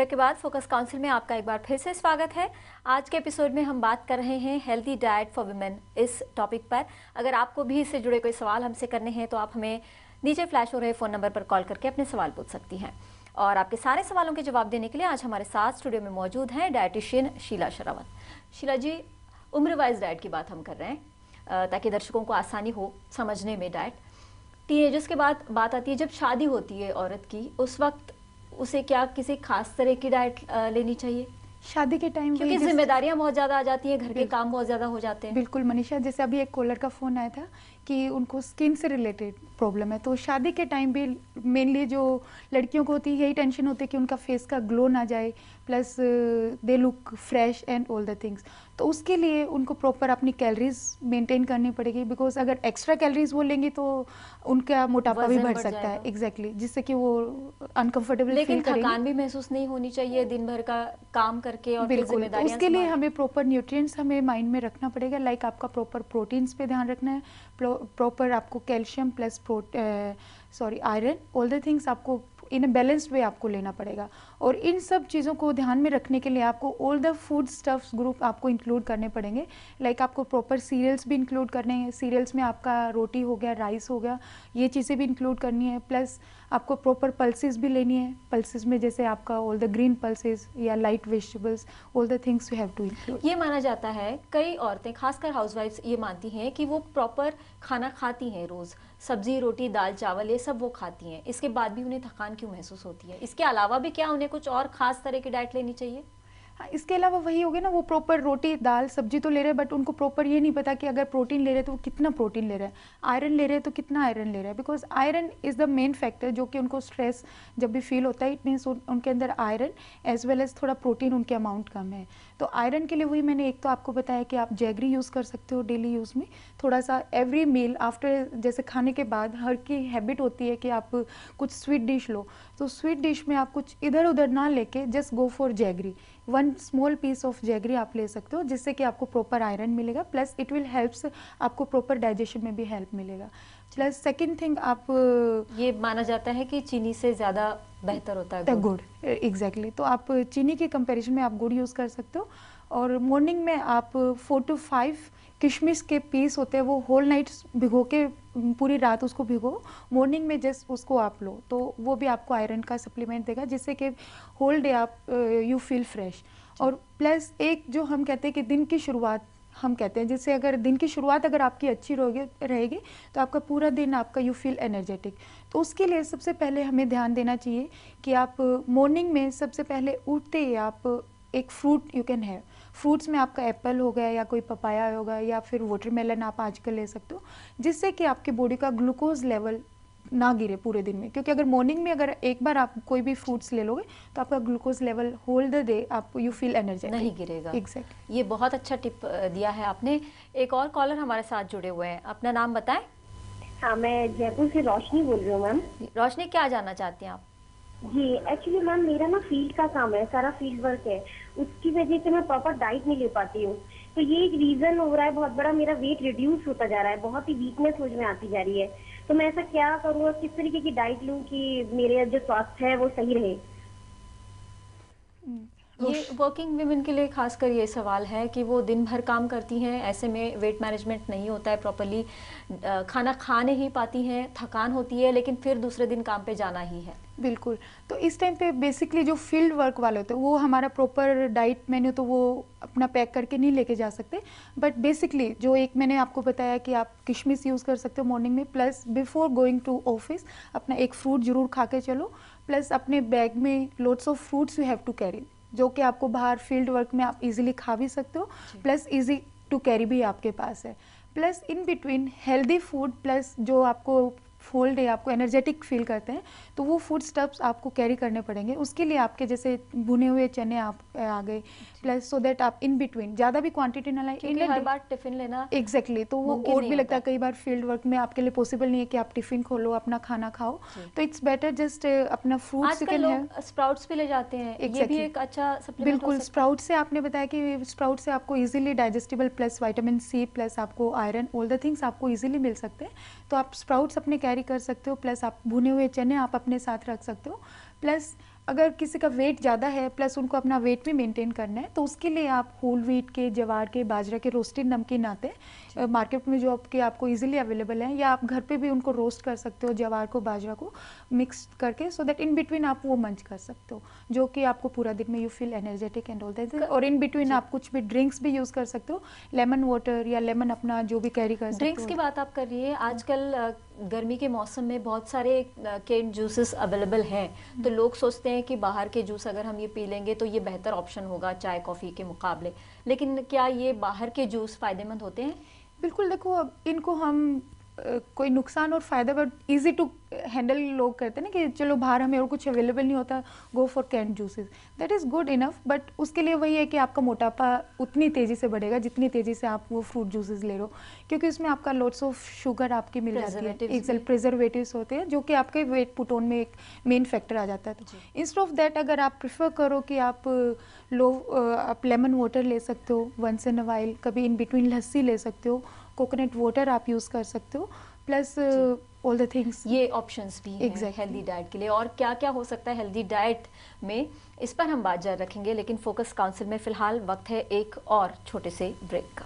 Break के बाद focus council में आपका एक बार फिर से स्वागत है। आज के एपिसोड में हम बात कर रहे हैं हेल्दी डाइट फॉर वुमेन इस टॉपिक पर। अगर आपको भी इससे जुड़े कोई सवाल हमसे करने हैं तो आप हमें नीचे फ्लैश हो रहे फ़ोन नंबर पर कॉल करके अपने सवाल पूछ सकती हैं। और आपके सारे सवालों के जवाब देने के लिए आज हमारे साथ स्टूडियो में मौजूद हैं डाइटिशियन शीला शेरावत। शीला जी, उम्र वाइज डाइट की बात हम कर रहे हैं ताकि दर्शकों को आसानी हो समझने में डाइट। टीनेजर्स के बाद बात आती है जब शादी होती है औरत की, उस वक्त उसे क्या किसी खास तरह की डाइट लेनी चाहिए? शादी के टाइम क्योंकि जिम्मेदारियां बहुत ज्यादा आ जाती हैं, घर के काम बहुत ज्यादा हो जाते हैं। बिल्कुल मनीषा, जैसे अभी एक कॉलर का फोन आया था कि उनको स्किन से रिलेटेड प्रॉब्लम है, तो शादी के टाइम भी मेनली जो लड़कियों को होती है यही टेंशन होती है कि उनका फेस का ग्लो ना जाए, plus they look fresh and all the things. तो उसके लिए उनको प्रॉपर अपनी कैलोरीज मेंटेन करनी पड़ेगी, बिकॉज अगर एक्स्ट्रा कैलोरीज वो लेंगी तो उनका मोटापा भी बढ़ सकता है। एग्जैक्टली, जिससे कि वो अनकंफर्टेबल फील करेंगे। थकान भी महसूस नहीं होनी चाहिए दिन भर का काम करके और बिल्कुल, तो उसके लिए हमें प्रॉपर न्यूट्रिएंट्स हमें माइंड में रखना पड़ेगा। लाइक आपका प्रॉपर प्रोटीन्स पे ध्यान रखना है, प्रॉपर आपको calcium plus iron, all the things आपको इन अ बैलेंस्ड वे आपको लेना पड़ेगा। और इन सब चीज़ों को ध्यान में रखने के लिए आपको all the food stuffs group आपको इंक्लूड करने पड़ेंगे। लाइक आपको प्रॉपर सीरियल्स भी इंक्लूड करने हैं। सीरियल्स में आपका रोटी हो गया, राइस हो गया, ये चीज़ें भी इंक्लूड करनी है। प्लस आपको प्रॉपर पल्सेस भी लेनी है। पल्सेस में जैसे आपका ऑल द ग्रीन पल्सेस या light vegetables, all the things you have to include. ये माना जाता है, कई औरतें खासकर हाउसवाइफ्स ये मानती हैं कि वो प्रॉपर खाना खाती हैं, रोज़ सब्जी रोटी दाल चावल ये सब वो खाती हैं, इसके बाद भी उन्हें थकान क्यों महसूस होती है? इसके अलावा भी क्या उन्हें कुछ और खास तरह की डाइट लेनी चाहिए? हाँ, इसके अलावा वही हो गया ना, वो प्रॉपर रोटी दाल सब्जी तो ले रहे हैं, बट उनको प्रॉपर ये नहीं पता कि अगर प्रोटीन ले रहे हैं तो वो कितना प्रोटीन ले रहे हैं, आयरन ले रहे हैं तो कितना आयरन ले रहे हैं। Because iron is the main factor जो कि उनको स्ट्रेस जब भी फील होता है, इट मीन्स उनके अंदर आयरन एज वेल एज थोड़ा प्रोटीन उनके अमाउंट कम है। तो आयरन के लिए वही मैंने एक तो आपको बताया कि आप जैगरी यूज़ कर सकते हो डेली यूज़ में, थोड़ा सा एवरी मील आफ्टर, जैसे खाने के बाद हर की हैबिट होती है कि आप कुछ स्वीट डिश लो, तो स्वीट डिश में आप कुछ इधर उधर ना लेके just go for jaggery, 1 small piece of jaggery आप ले सकते हो, जिससे कि आपको प्रॉपर आयरन मिलेगा, प्लस इट विल हेल्प्स आपको प्रॉपर डाइजेशन में भी हेल्प मिलेगा। प्लस सेकंड थिंग, आप ये माना जाता है कि चीनी से ज़्यादा बेहतर होता है गुड़। एग्जैक्टली, तो आप चीनी के कंपैरिजन में आप गुड़ यूज़ कर सकते हो। और मॉर्निंग में आप 4 to 5 किशमिश के पीस होते हैं, वो होल नाइट भिगो के पूरी रात उसको भिगो, मॉर्निंग में जस्ट उसको आप लो, तो वो भी आपको आयरन का सप्लीमेंट देगा, जिससे कि होल डे आप यू फील फ्रेश। और प्लस एक जो हम कहते हैं कि दिन की शुरुआत हम कहते हैं, जिससे अगर दिन की शुरुआत अगर आपकी अच्छी रहेगी तो आपका पूरा दिन आपका यू फील एनर्जेटिक। तो उसके लिए सबसे पहले हमें ध्यान देना चाहिए कि आप मॉर्निंग में सबसे पहले उठते ही आप एक fruit you can have. Fruits में आपका एप्पल हो गया या कोई पपाया होगा या फिर वाटरमेलन आप आजकल ले सकते हो, जिससे कि आपकी बॉडी का ग्लूकोज लेवल ना गिरे पूरे दिन में। क्योंकि अगर मॉर्निंग में अगर एक बार आप कोई भी फ्रूट्स ले लोगे तो आपका glucose level whole the day आप यू फील एनर्जेटिक नहीं गिरेगा। एग्जैक्ट, ये बहुत अच्छा टिप दिया है आपने। एक और कॉलर हमारे साथ जुड़े हुए हैं, अपना नाम बताएं। हाँ, मैं जयपुर से रोशनी बोल रही हूँ मैम। रोशनी, क्या जानना चाहती हैं आप? जी, एक्चुअली मैम मेरा ना फील्ड का काम है, सारा फील्ड वर्क है, उसकी वजह से मैं प्रॉपर डाइट नहीं ले पाती हूँ। तो ये एक रीजन हो रहा है बहुत बड़ा, मेरा वेट रिड्यूस होता जा रहा है, बहुत ही वीकनेस मुझ में आती जा रही है। तो मैं ऐसा क्या करूँ और किस तरीके की डाइट लूँ कि मेरे जो स्वास्थ्य है वो सही रहे? ये वर्किंग वुमेन के लिए खासकर ये सवाल है कि वो दिन भर काम करती हैं, ऐसे में वेट मैनेजमेंट नहीं होता है प्रॉपर्ली, खाना खा नहीं पाती हैं, थकान होती है, लेकिन फिर दूसरे दिन काम पे जाना ही है। बिल्कुल, तो इस टाइम पे बेसिकली जो फील्ड वर्क वाले होते हैं वो हमारा प्रॉपर डाइट मेन्यू तो वो अपना पैक करके नहीं लेके जा सकते, बट बेसिकली जो एक मैंने आपको बताया कि आप किशमिश यूज़ कर सकते हो मॉर्निंग में, plus before going to office अपना एक फ्रूट जरूर खा के चलो, प्लस अपने बैग में lots of fruits you have to carry, जो कि आपको बाहर फील्ड वर्क में आप इजीली खा भी सकते हो, प्लस इजी टू कैरी भी आपके पास है। Plus in between healthy food, plus जो आपको होल डे आपको एनर्जेटिक फील करते हैं, तो वो फूड स्टफ्स आपको कैरी करने पड़ेंगे। उसके लिए आपके जैसे भुने हुए चने आप आ गए, प्लस सो दैट आप इन बिटवीन ज़्यादा भी क्वांटिटी ना लाएं, क्योंकि हर बार टिफिन लेना एग्जैक्टली तो वो और भी लगता है कई बार फील्ड वर्क में आपके लिए पॉसिबल नहीं है कि आप टिफिन खोलो अपना खाना खाओ, तो इट्स बेटर जस्ट अपना फ्रूट्स। आजकल लोग स्प्राउट्स भी ले जाते हैं, ये भी एक अच्छा सप्लीमेंट हो सकता है। बिल्कुल, स्प्राउट से आपने बताया कि स्प्राउट से आपको easily digestible plus vitamin C plus आपको आयरन ऑल द थिंग्स आपको इजीली मिल सकते हैं, तो आप स्प्राउट्स अपने कैरी कर सकते हो, प्लस आप भुने हुए चने आप अपने साथ रख सकते हो, प्लस अगर किसी का वेट ज़्यादा है प्लस उनको अपना वेट भी मेंटेन करना है, तो उसके लिए आप होल व्हीट के, ज्वार के, बाजरा के रोस्टेड नमकीन आते हैं मार्केट में जो आपको इजीली अवेलेबल हैं, या आप घर पे भी उनको रोस्ट कर सकते हो, ज्वार को, बाजरा को मिक्स करके, सो दैट इन बिटवीन आप वो मंच कर सकते हो, जो कि आपको पूरा दिन में you feel energetic and all that. और इन बिटवीन आप कुछ भी ड्रिंक्स भी यूज़ कर सकते हो, लेमन वाटर या लेमन अपना जो भी कैरी कर सकते हो। ड्रिंक्स की बात आप कर रही है, आजकल गर्मी के मौसम में बहुत सारे केन जूसेस अवेलेबल हैं, तो लोग सोचते हैं कि बाहर के जूस अगर हम ये पी लेंगे तो ये बेहतर ऑप्शन होगा चाय कॉफ़ी के मुकाबले, लेकिन क्या ये बाहर के जूस फ़ायदेमंद होते हैं? बिल्कुल, देखो अब इनको हम कोई नुकसान और फ़ायदा बट इजी टू हैंडल लोग करते हैं ना, कि चलो बाहर हमें और कुछ अवेलेबल नहीं होता, go for canned juices, that is good enough, but उसके लिए वही है कि आपका मोटापा उतनी तेज़ी से बढ़ेगा जितनी तेज़ी से आप वो फ्रूट जूसेस ले रहे हो, क्योंकि उसमें आपका लॉट्स ऑफ शुगर आपकी मिल जाती है, एक्सेल प्रिजर्वेटिव्स होते हैं जो कि आपके वेट पुट ऑन में एक मेन फैक्टर आ जाता है। तो इंस्टेड ऑफ दैट अगर आप प्रेफर करो कि आप आप लेमन वाटर ले सकते हो वंस इन अ वाइल, कभी इन बिटवीन लस्सी ले सकते हो, कोकोनट वाटर आप यूज़ कर सकते हो, प्लस ऑल द थिंग्स, ये ऑप्शंस भी हैं हेल्दी डाइट के लिए। और क्या क्या हो सकता है हेल्दी डाइट में, इस पर हम बात जारी रखेंगे, लेकिन फोकस काउंसिल में फ़िलहाल वक्त है एक और छोटे से ब्रेक का।